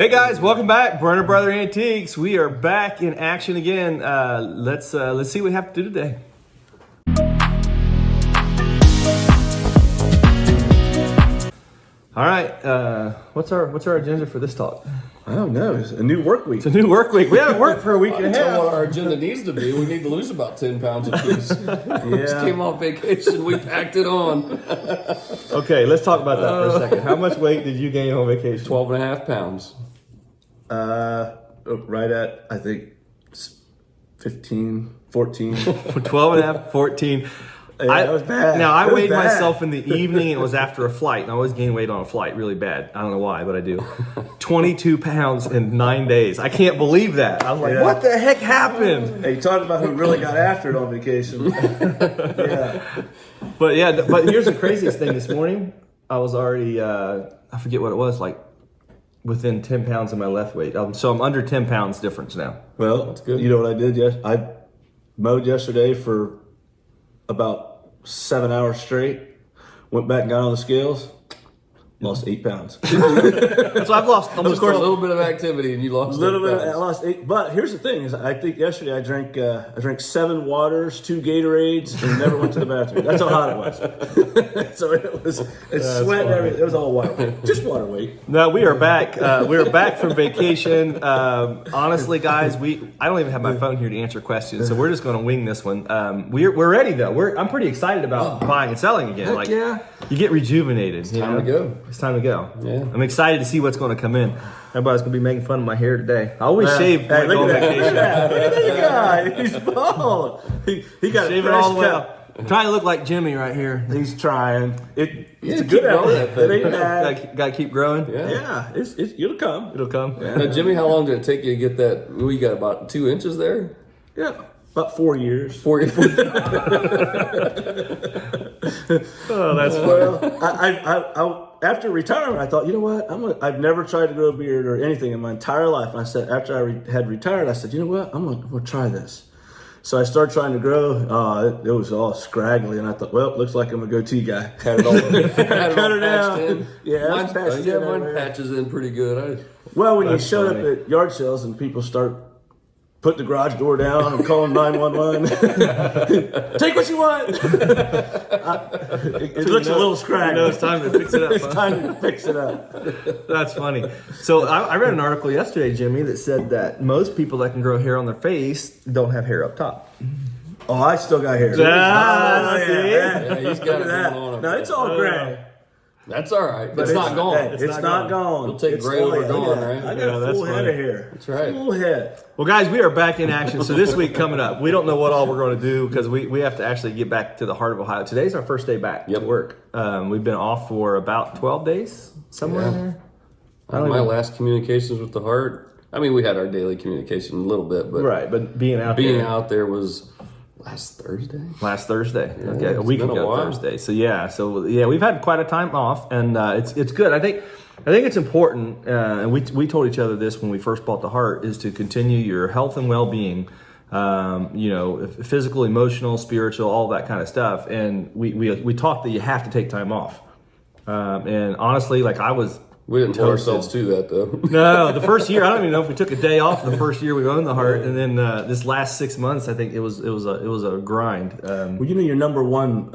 Hey guys, welcome back, Brenner Brother Antiques. We are back in action again. Let's see what we have to do today. All right, what's our agenda for this talk? I don't know. It's a new work week. It's a new work week. We haven't worked for a week and a Tell half. what our agenda needs to be. We need to lose about 10 pounds apiece. We just Yeah. came off vacation. We packed it on. Okay, let's talk about that for a second. How much weight did you gain on vacation? 12 and a half pounds. Right at, I think, 15, 14. 12 and a half, 14. Yeah, that was bad. Now, I It was weighed bad. myself in the evening. It was after a flight. And I always gain weight on a flight really bad. I don't know why, but I do. 22 pounds in 9 days. I can't believe that. I was like, Yeah. what the heck happened? Hey, talking about who really got after it on vacation. Yeah. But here's the craziest thing. This morning, I was already, I forget what it was, like within 10 pounds of my left weight. So I'm under 10 pounds difference now. Well, that's good. You know what I did? Yes, I mowed yesterday for about 7 hours straight. Went back and got on the scales. Lost 8 pounds. So I've lost almost Just a little bit of activity and you lost A little 8 bit. I pounds. lost 8. But here's the thing: is I think yesterday I drank 7 waters, 2 Gatorades, and never went to the bathroom. That's how hot it was. So it sweat and everything. It was all water, just water weight. No, we are back. We are back from vacation. Honestly, guys, I don't even have my phone here to answer questions, so we're just going to wing this one. We're ready though. I'm pretty excited about buying and selling again. Heck yeah. You get rejuvenated. It's time to go. It's time to go. Yeah. I'm excited to see what's going to come in. Everybody's going to be making fun of my hair today. I always shave when I go on Look at vacation. that. Look at this guy. He's bald. He got Shave a it fresh all the way cut. up. I'm trying to look like Jimmy right here. He's trying. It's Yeah, a keep good growing effort. that It thing. ain't bad. Got to keep growing. Yeah. Yeah, it'll come. It'll come. Now, Jimmy, how long did it take you to get that? We got about 2 inches there? Yeah, about 4 years. 4 Oh, that's funny. Well, I after retirement, I thought, you know what? I've never tried to grow a beard or anything in my entire life. And I said, after I had retired, I said, you know what? I'm gonna try this. So I started trying to grow. It was all scraggly, and I thought, well, looks like I'm a goatee guy. Had it all, had it Cut all it down. patched in. Yeah, mine, it's patched yeah, in mine everywhere. patches in pretty good. Well, when That's you showed funny. up at yard sales and people start putting the garage door down and calling 911, take what you want. It looks a little scraggly. You know it's time to fix it up. It's huh? time to fix it up. That's funny. So I read an article yesterday, Jimmy, that said that most people that can grow hair on their face don't have hair up top. Oh, I still got hair. Ah, Oh, see? Yeah, he's got Look it at going on. that. up No, there. it's all gray. That's all right. But It's not gone. Hey, it's not gone. You'll take It's gray over look at gone, that. right? I got Yeah, a that's full head funny. of hair. That's right. Full head. Well, guys, we are back in action. So this week coming up, we don't know what all we're going to do because we have to actually get back to the heart of Ohio. Today's our first day back Yep. to work. We've been off for about 12 days, somewhere in there. My last communications with the heart. I mean, we had our daily communication a little bit, but Right, but being out being there out there was last Thursday. last Thursday, okay, a it's week been a ago while. Thursday. So yeah, we've had quite a time off, and it's good. I think it's important, and we told each other this when we first bought the heart, is to continue your health and well-being. Physical, emotional, spiritual, all that kind of stuff. And we talked that you have to take time off. And honestly, like I was. We didn't hold Total. ourselves to that though. No, the first year I don't even know if we took a day off the first year we owned the heart, and then this last 6 months I think it was a grind. Well, you know, your number one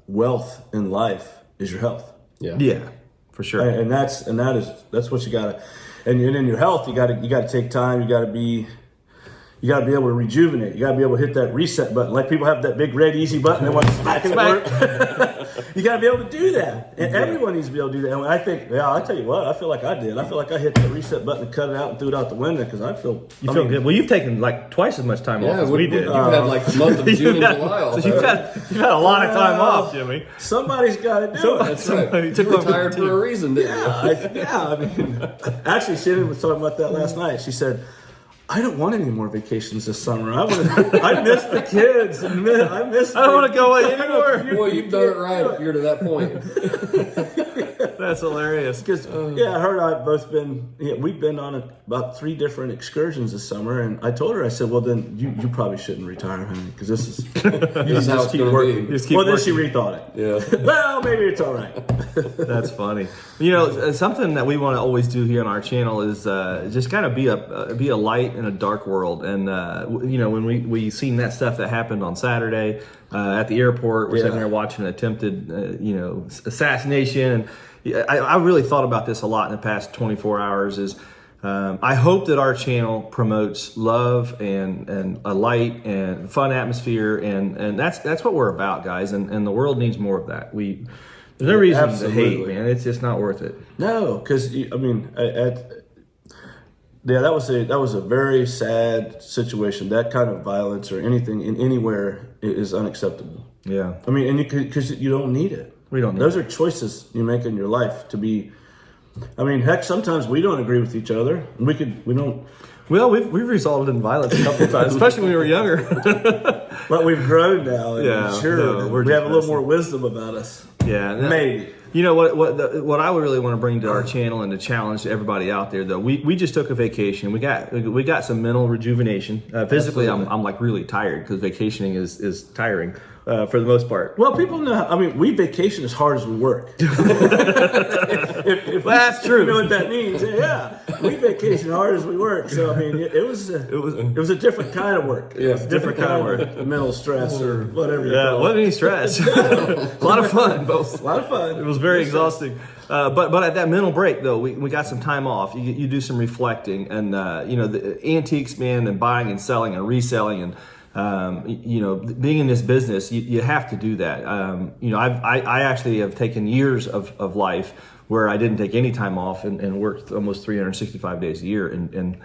wealth in life is your health. Yeah, for sure. And that's what you gotta. And in your health, you gotta take time. You gotta be able to rejuvenate. You gotta be able to hit that reset button. Like people have that big red easy button they want to smack it at work. You gotta be able to do that, and everyone needs to be able to do that. And I think, I tell you what, I feel like I did. I feel like I hit the reset button and cut it out and threw it out the window because I feel. You feel good. Well, you've taken like twice as much time off as we did. You've had like the month of June and July off. So you've had a lot of time off, Jimmy. Somebody's got to do it. That's right. Somebody took You over retired the for a team. reason, didn't you? I mean, actually, Shannon was talking about that last night. She said, I don't want any more vacations this summer. I miss the kids. I don't want to go away anymore. Boy, you've done it right if you're to that point. That's hilarious. Because her and I have both been. Yeah, we've been on about 3 different excursions this summer, and I told her, I said, "Well, then you probably shouldn't retire, honey, because this is you how it's gonna be. You just keep Well, then she working. rethought it. Yeah. Well, maybe it's all right. That's funny. You know, something that we want to always do here on our channel is just kind of be a light in a dark world. And you know, when we seen that stuff that happened on Saturday at the airport, we're sitting there watching an attempted assassination. And I really thought about this a lot in the past 24 hours. Is I hope that our channel promotes love and a light and fun atmosphere, and that's what we're about, guys. And the world needs more of that. There's no reason to hate, Absolutely. man. It's just not worth it. No, because I mean, that was a very sad situation. That kind of violence or anything in anywhere is unacceptable. Yeah. I mean, and because you don't need it. We don't need Those are choices you make in your life to be. I mean, heck, sometimes we don't agree with each other. We don't. Well, we've resulted in violence a couple of times, especially when we were younger. But we've grown now, and Yeah, sure, no, we're we have a just little more wisdom about us. Yeah, Maybe. You know what I would really want to bring to our channel and to challenge to everybody out there, though. We just took a vacation. We got some mental rejuvenation. Physically, I'm like really tired because vacationing is tiring for the most part. Well, people know. I mean, we vacation as hard as we work. if That's true. You know what that means? Yeah, we vacation hard as we work. So I mean, it was a different kind of work. Yeah, different kind of work. Mental stress or whatever. You Yeah, call wasn't it. any stress. A lot of fun, both. A lot of fun. It was very exhausting. But at that mental break, though, we got some time off. You do some reflecting, and you know, the antiques, man, and buying and selling and reselling, and you know, being in this business, you have to do that. You know, I actually have taken years of life where I didn't take any time off and worked almost 365 days a year, and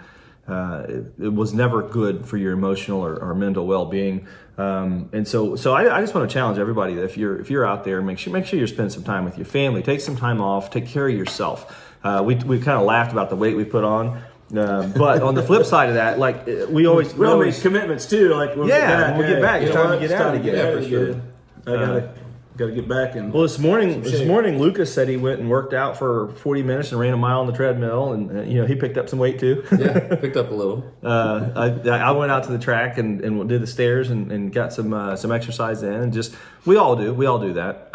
it was never good for your emotional or mental well-being. And so I just want to challenge everybody that if you're out there, make sure you spend some time with your family, take some time off, take care of yourself. We kind of laughed about the weight we put on. But on the flip side of that, like we always make commitments too. Like when we get back, it's time to get out again. Yeah, for sure. I gotta get back and. Well, this morning, Lucas said he went and worked out for 40 minutes and ran a mile on the treadmill, and you know, he picked up some weight too. Yeah, picked up a little. I went out to the track and did the stairs and got some exercise in, and just we all do that.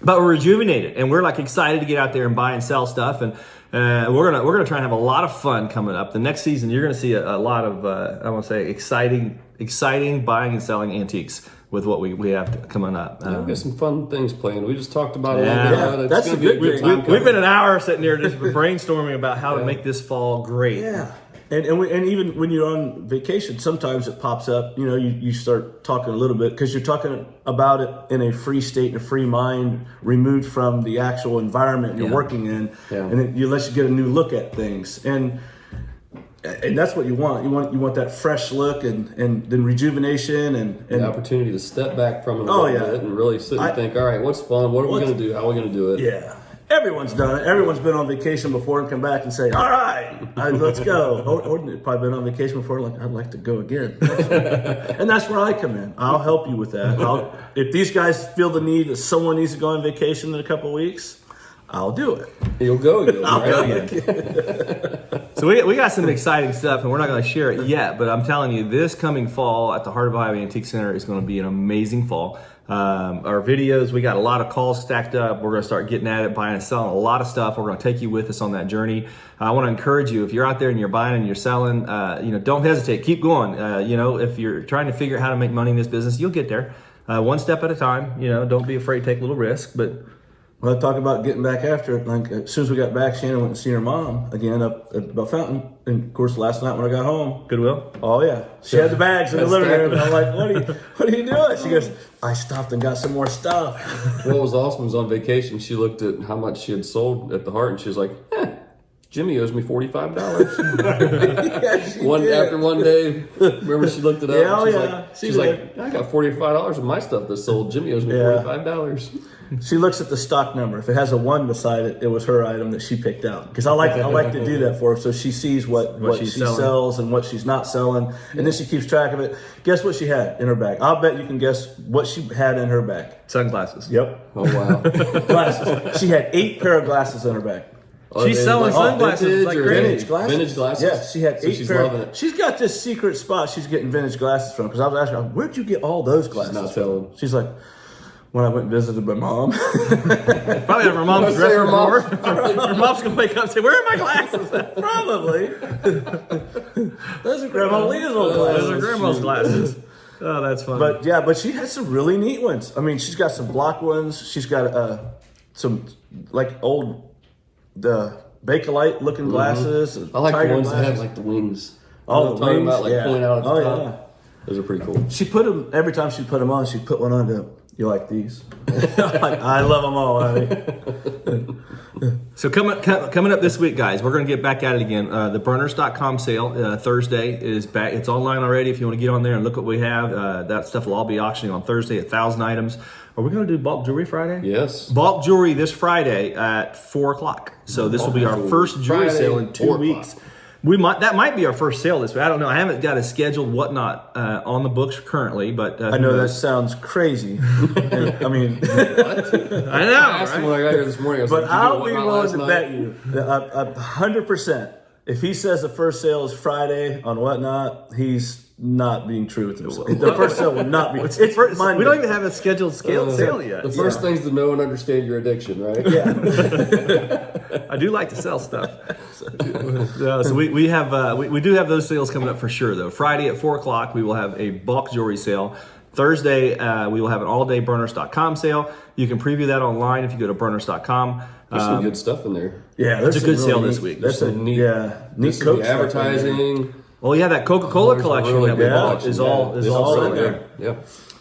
But we're rejuvenated, and we're like excited to get out there and buy and sell stuff, and we're gonna try and have a lot of fun coming up. The next season, you're gonna see a lot of I want to say exciting buying and selling antiques with what we have coming up. We've got some fun things planned. We just talked about it Yeah. a little bit. That's It's a going to be a good good thing. time. We've been an hour sitting here just brainstorming about how to Yeah. make this fall great. Yeah. And even when you're on vacation, sometimes it pops up. You know, you start talking a little bit because you're talking about it in a free state and a free mind, removed from the actual environment you're Yeah. working in, Yeah. and it lets you get a new look at things. And that's what you want. You want that fresh look and then rejuvenation and The opportunity to step back from it a Oh, little yeah. bit and really sit and think, all right, what's fun? What are we going to do? How are we going to do it? yeah. Everyone's done it. Everyone's been on vacation before and come back and say, "All right, let's go." Or they've probably been on vacation before, like, "I'd like to go again." And that's where I come in. I'll help you with that. If these guys feel the need that someone needs to go on vacation in a couple of weeks, I'll do it. You'll go again, I'll right? go again. So we got some exciting stuff, and we're not going to share it yet. But I'm telling you, this coming fall at the Heart of Ohio Antique Center is going to be an amazing fall. Our videos, we got a lot of calls stacked up. We're going to start getting at it, buying and selling a lot of stuff. We're going to take you with us on that journey. I want to encourage you, if you're out there and you're buying and you're selling, you know, don't hesitate. Keep going. You know, if you're trying to figure out how to make money in this business, you'll get there. One step at a time. You know, don't be afraid to take a little risk. But Well, I talk about getting back after it. Like, as soon as we got back, Shannon went and seen her mom again up at the fountain. And of course, last night when I got home, Goodwill. oh yeah, she had the bags in the living room. And I'm like, what are you doing? She goes, I stopped and got some more stuff. What was awesome was on vacation, she looked at how much she had sold at the Heart, and she was like, Jimmy owes me $45. Yeah, she did. After one day, remember she looked it up. Yeah, oh, she's yeah. like, She she's did. like, I got $45 of my stuff that's sold. Jimmy owes me Yeah. $45. She looks at the stock number. If it has a 1 beside it, it was her item that she picked out. Because I like to do that for her, so she sees what she she's selling. sells and what she's not selling, and then she keeps track of it. Guess what she had in her bag? I'll bet you can guess what she had in her bag. Sunglasses. Yep, Oh wow. glasses. She had 8 pair of glasses in her bag. Are She's they selling like sunglasses vintage like or crazy. Vintage glasses. Vintage glasses. Yeah, she had So 8 she's pair. loving it. She's got this secret spot she's getting vintage glasses from. Because I was asking her, where'd you get all those glasses? not from?" telling. She's like, when I went and visited my mom. Probably have her mom's Say dressing her room mom's- door. Her mom's gonna wake up and say, "Where are my glasses?" at?" Probably. Those are Grandma Leah's old glasses. Those are grandma's glasses. Oh, that's funny. But she has some really neat ones. I mean, she's got some block ones. She's got some like old the Bakelite looking glasses. I like Tiger the ones that have glasses. like the wings. Oh, You know what I'm talking about, like yeah. pulling out at the Oh, top. yeah. Those are pretty cool. She put them every time she put them on. She put one on. And go, you like these? Like, I love them all, honey. So coming up this week, guys, we're going to get back at it again. The burners.com sale Thursday is back. It's online already. If you want to get on there and look what we have, that stuff will all be auctioning on Thursday. 1,000 items. Are we going to do bulk jewelry Friday? Yes. Bulk jewelry this Friday at 4:00. So this will be our first jewelry Friday, sale in 2 4 weeks. o'clock. That might be our first sale this week. I don't know. I haven't got it scheduled, whatnot, on the books currently, but I know that sounds crazy. I mean, I know. I asked him Right? when I got here this morning. I was but like, "Did you I'll do be whatnot willing last to night?" bet you that 100%. If he says the first sale is Friday on whatnot, he's not being true with himself. The first sale will not be. It's First, Monday. we don't even have a scheduled sale yet. The first thing's to know and understand your addiction, right? I do like to sell stuff. So we have we do have those sales coming up for sure though. Friday at 4:00 we will have a bulk jewelry sale. Thursday we will have an all-day burners.com sale. You can preview that online if you go to burners.com. There's some good stuff in there. Yeah, there's It's a good some sale really this neat- week. That's a some neat- neat Some coach stuff in there. advertising. Well, yeah, that Coca-Cola There's a collection really that we good bought collection, is yeah. all It's also in in there. there. Yeah.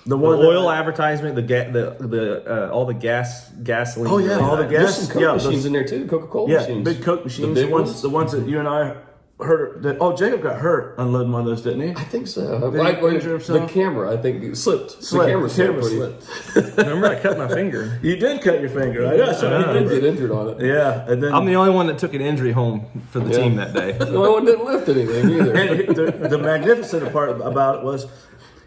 The The one oil advertisement, all the gasoline. Oh, yeah, all the There's gas. some Coke Yeah, machines those- in there too. Coca-Cola Yeah, machines. big Coke machines. The big the ones that you and I heard. Jacob got hurt unloading one of those, didn't he? I think so. he Like, injure the himself? camera, I think, slipped. Slipped. The camera slipped. slipped. Remember, I cut my finger. You did cut your finger. I know. So I I did remember. get injured on it. Yeah, and then I'm the only one that took an injury home for the Yeah. team that day. The only one didn't lift anything either. and the magnificent part about it was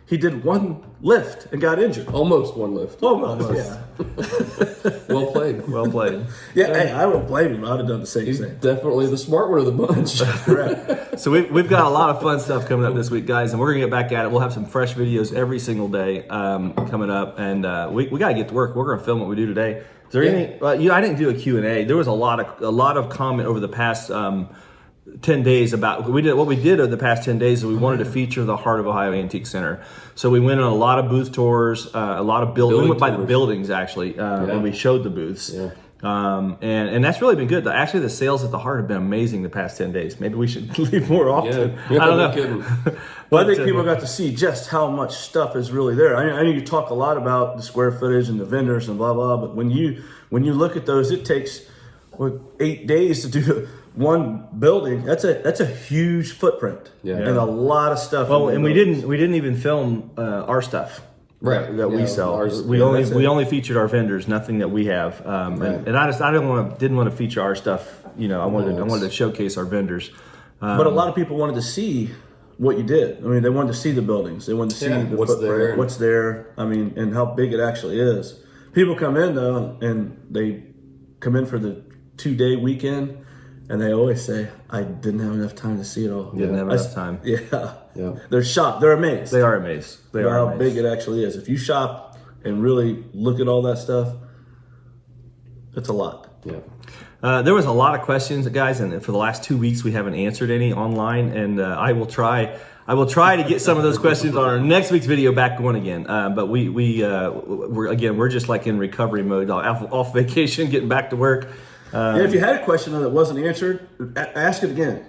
he did one lift and got injured. Almost one lift. Almost. Yeah. Well played. Well played. Yeah. Hey, I don't blame him. I'd have done the same He's thing. definitely the smart one of the bunch. Correct. So we've got a lot of fun stuff coming up this week, guys, and we're gonna get back at it. We'll have some fresh videos every single day coming up, and we got to get to work. We're gonna film what we do today. Is there anything? I didn't do a Q&A. There was a lot of comment over the past 10 days about what we did over the past 10 days is we wanted to feature the Heart of Ohio Antique Center. So we went on a lot of booth tours, a lot of buildings. We went by the tours. buildings actually, and we showed the booths. Yeah. And that's really been good. Actually, the sales at the Heart have been amazing the past 10 days. Maybe we should leave more often. Yeah. I don't No know. kidding. Well, I think people got to see just how much stuff is really there. I know you talk a lot about the square footage and the vendors and blah blah, but when you look at those, it takes 8 days to do one building. That's a huge footprint. Yeah. And a lot of stuff. Well, in and the we buildings. didn't even film our stuff. Right. That we Yeah, sell. ours- we yeah, only that's it. we only featured our vendors, nothing that we have. Right. And I didn't want to feature our stuff. You know, I wanted to showcase our vendors. But a lot of people wanted to see what you did. I mean, they wanted to see the buildings. They wanted to see Yeah, the what's footprint, there. what's there. I mean, and how big it actually is. People come in though, and they come in for the 2-day weekend, and they always say, "I didn't have enough time to see it all." Didn't have enough time. Yeah, Yeah. they're shocked. They're amazed. They are amazed. They at are how amazed. big it actually is. If you shop and really look at all that stuff, it's a lot. Yeah. There was a lot of questions, guys, and for the last 2 weeks we haven't answered any online, and I will try to get some of those questions on our next week's video back going again. But we're just like in recovery mode, off vacation, getting back to work. Yeah, if you had a question that wasn't answered, ask it again.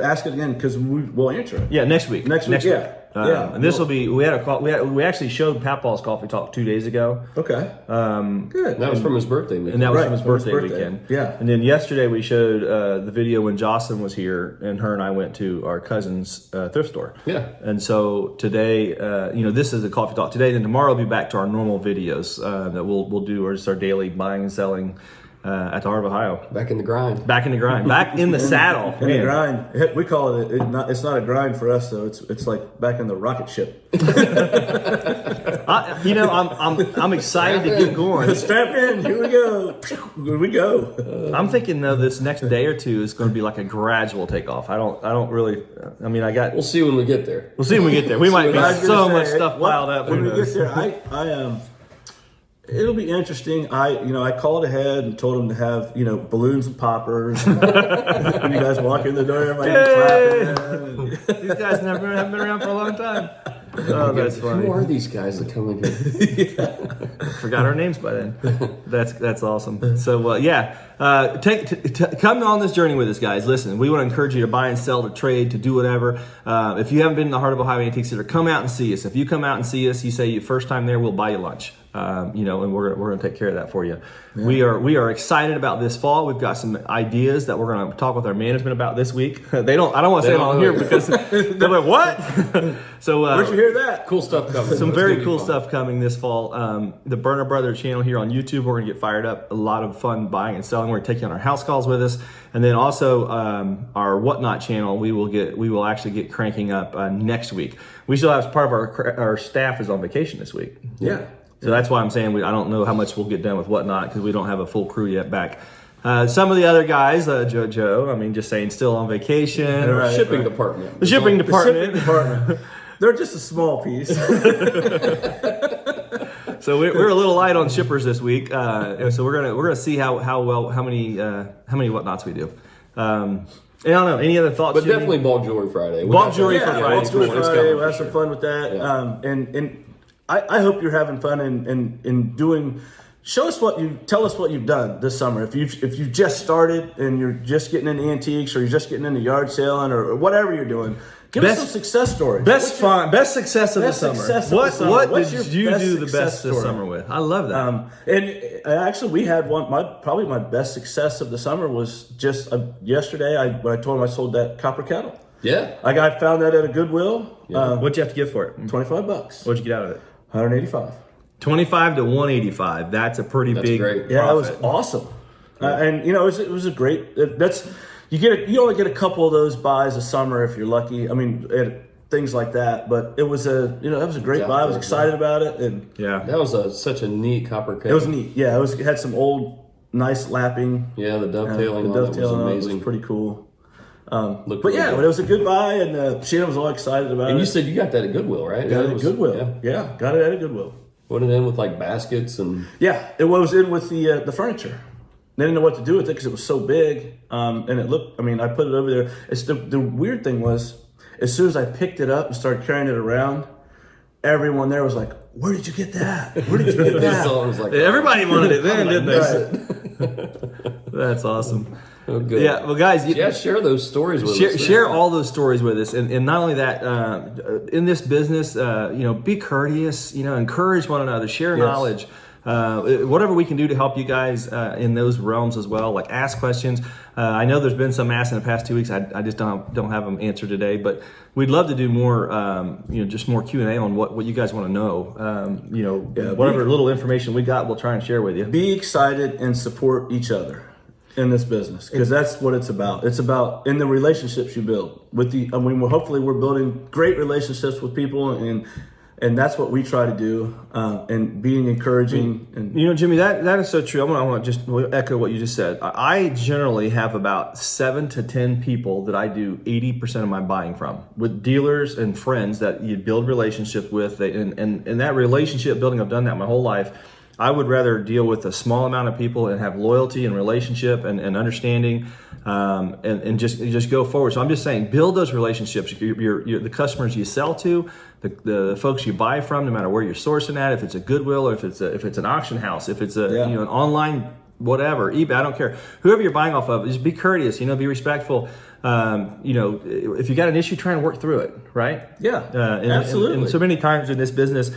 Ask it again because we'll answer it. Yeah, next week. Next week, yeah. Yeah. And this will be. We actually showed Pat Paul's Coffee Talk 2 days ago. Okay. Good. That was from his birthday weekend. And that was Right, from his from his birthday birthday. weekend. Yeah. And then yesterday we showed the video when Jocelyn was here, and her and I went to our cousin's thrift store. Yeah. And so today, this is a coffee talk today. Then tomorrow we'll be back to our normal videos that we'll do, or just our daily buying and selling at the Heart of Ohio. Back in the grind. Back in the grind, back in the saddle. In the Man. grind. We call it. It's not a grind for us though. It's like back in the rocket ship. I'm excited to get going. Strap in. Here we go. Here we go. I'm thinking though this next day or two is going to be like a gradual takeoff. I don't really. I mean, We'll see when we get there. We'll see when we get there. We might be I was gonna so say, much stuff piled up. When Who we knows? get there, I it'll be interesting. I called ahead and told them to have balloons and poppers. When you guys walk in the door, everybody clapping. These guys haven't been around for a long time. Oh, that's funny. Who are these guys that come in here? Forgot our names by then. That's awesome. So come on this journey with us, guys. Listen, we want to encourage you to buy and sell, to trade, to do whatever. If you haven't been in the Heart of Ohio Antique Center, come out and see us. If you come out and see us, you say your first time there, we'll buy you lunch. And we're going to take care of that for you. Yeah. We are excited about this fall. We've got some ideas that we're going to talk with our management about this week. I don't want to say it on here because they're like, what? So where'd you hear that? Cool stuff coming. Some very cool stuff coming this fall. The Burner Brothers channel here on YouTube, we're going to get fired up. A lot of fun buying and selling. We're going to take you on our house calls with us, and then also our Whatnot channel. We will actually get cranking up next week. We still have part of our staff is on vacation this week. Yeah. So that's why I'm saying I don't know how much we'll get done with Whatnot because we don't have a full crew yet back. Some of the other guys, Joe, I mean, just saying, still on vacation. Right, shipping department. The shipping department. They're just a small piece. So we're a little light on shippers this week. So we're gonna see how many Whatnots we do. I don't know. Any other thoughts? But Jimmy? definitely Ball Jewelry Friday. Ball Jewelry for Yeah, Friday. Ball Jewelry It's Friday. coming We'll have for some sure. fun with that. Yeah. And I hope you're having fun and doing. Show us tell us what you've done this summer. If you've just started and you're just getting into antiques, or you're just getting into yard selling, or whatever you're doing, give us some success stories. Best success of the summer. What What's did your you best do the success best this story? summer with? I love that. And actually, we had probably my best success of the summer was just yesterday. When I told him I sold that copper kettle. Yeah. I found that at a Goodwill. What'd you have to give for it? $25. What'd you get out of it? 185. 25 to 185. That's a pretty big great. profit. Yeah, that was awesome. And it was a great. You only get a couple of those buys a summer if you're lucky. I mean, things like that. But it was that was a great buy. I was excited about it, and Yeah. That was such a neat copper kettle. it was neat. Yeah, it had some old nice lapping. Yeah, the The dovetailing on dovetailing it was was amazing. pretty cool. Looked But really yeah, good. but it was a good buy, and Shannon was all excited about it. And you said you got that at Goodwill, right? got it That at was- Goodwill. Yeah, got it at a Goodwill. Put it in with like baskets and Yeah, it was in with the furniture. They didn't know what to do with it because it was so big, and it looked. I mean, I put it over there. It's the weird thing was, as soon as I picked it up and started carrying it around, everyone there was like, "Where did you get that? Where did you get This that?" song was like Everybody wanted it then, didn't Right. they? That's awesome. Oh, good. Yeah, well, guys, Yeah, share those stories with us. share all those stories with us, and not only that, in this business, be courteous, encourage one another, share knowledge, whatever we can do to help you guys in those realms as well. Like ask questions. I know there's been some asked in the past 2 weeks. I just don't have them answered today, but we'd love to do more, just more Q&A on what you guys want to know. Whatever little information we got, we'll try and share with you. Be excited and support each other in this business, because that's what it's about. It's about in the relationships you build with hopefully we're building great relationships with people, and that's what we try to do, and being encouraging. And Jimmy, that is so true. I want to just echo what you just said. I generally have about 7 to 10 people that I do 80% of my buying from, with dealers and friends that you build relationships with. And that relationship building, I've done that my whole life. I would rather deal with a small amount of people and have loyalty and relationship and understanding, and just go forward. So I'm just saying, build those relationships. You're the customers you sell to, the folks you buy from, no matter where you're sourcing at. If it's a Goodwill, or if it's an auction house, if it's an online whatever, eBay, I don't care. Whoever you're buying off of, just be courteous. Be respectful. You know, if you got an issue, try and work through it, right? Yeah, And absolutely. And so many times in this business,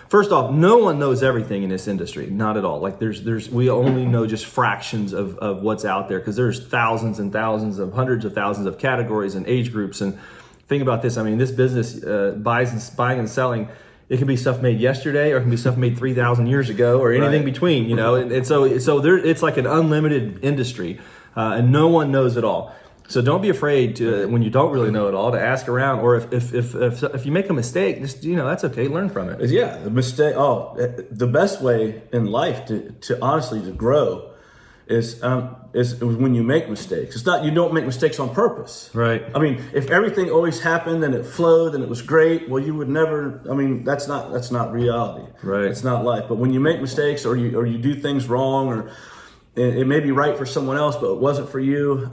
first off, no one knows everything in this industry, not at all. Like we only know just fractions of what's out there, because there's thousands and thousands of hundreds of thousands of categories and age groups. And think about this. I mean, this business, buying and selling, it can be stuff made yesterday, or it can be stuff made 3,000 years ago, or anything between, you know. And so there, it's like an unlimited industry, and no one knows it all. So don't be afraid to, when you don't really know it all, to ask around, or if you make a mistake, just, you know, that's okay. Learn from it. Yeah, the mistake. Oh, the best way in life to honestly to grow is when you make mistakes. It's not, you don't make mistakes on purpose. Right. I mean, if everything always happened and it flowed and it was great, well, you would never. I mean, that's not reality. Right. It's not life. But when you make mistakes, or you do things wrong, or it may be right for someone else, but it wasn't for you.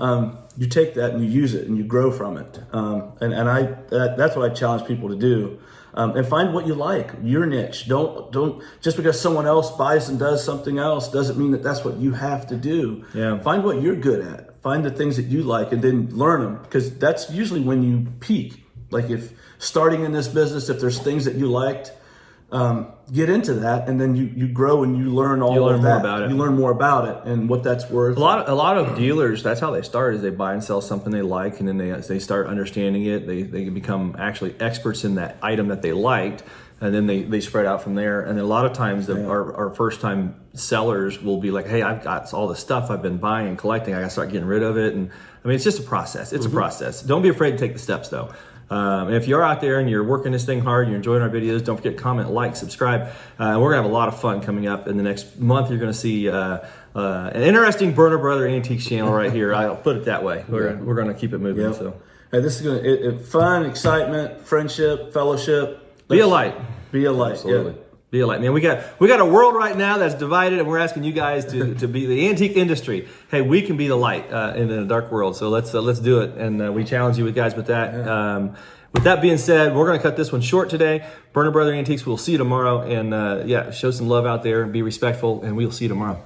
You take that and you use it and you grow from it. That's what I challenge people to do. And find what you like, your niche. Don't just because someone else buys and does something else doesn't mean that that's what you have to do. Yeah. Find what you're good at. Find the things that you like, and then learn them, because that's usually when you peak. Like, if starting in this business, if there's things that you liked, get into that, and then you grow and you learn all of that. More about it. You learn more about it and what that's worth. A lot of dealers, that's how they start, is they buy and sell something they like, and then they start understanding it. They become actually experts in that item that they liked, and then they spread out from there. And then a lot of times our first time sellers will be like, hey, I've got all the stuff I've been buying and collecting, I gotta start getting rid of it. And I mean, it's just a process. It's a process. Don't be afraid to take the steps, though. And if you're out there and you're working this thing hard, you're enjoying our videos, don't forget, comment, like, subscribe. We're gonna have a lot of fun coming up in the next month. You're gonna see an interesting Burner Brother Antiques channel right here. I'll put it that way. We're gonna keep it moving. Yep. So And this is gonna fun, excitement, friendship, fellowship. be a light. Be a light. Absolutely. Yeah. Be a light, man. We got a world right now that's divided, and we're asking you guys to be the antique industry. Hey, we can be the light in a dark world. So let's do it, and we challenge you guys with that. Yeah. With that being said, we're going to cut this one short today. Burner Brother Antiques. We'll see you tomorrow, and show some love out there, be respectful, and we'll see you tomorrow.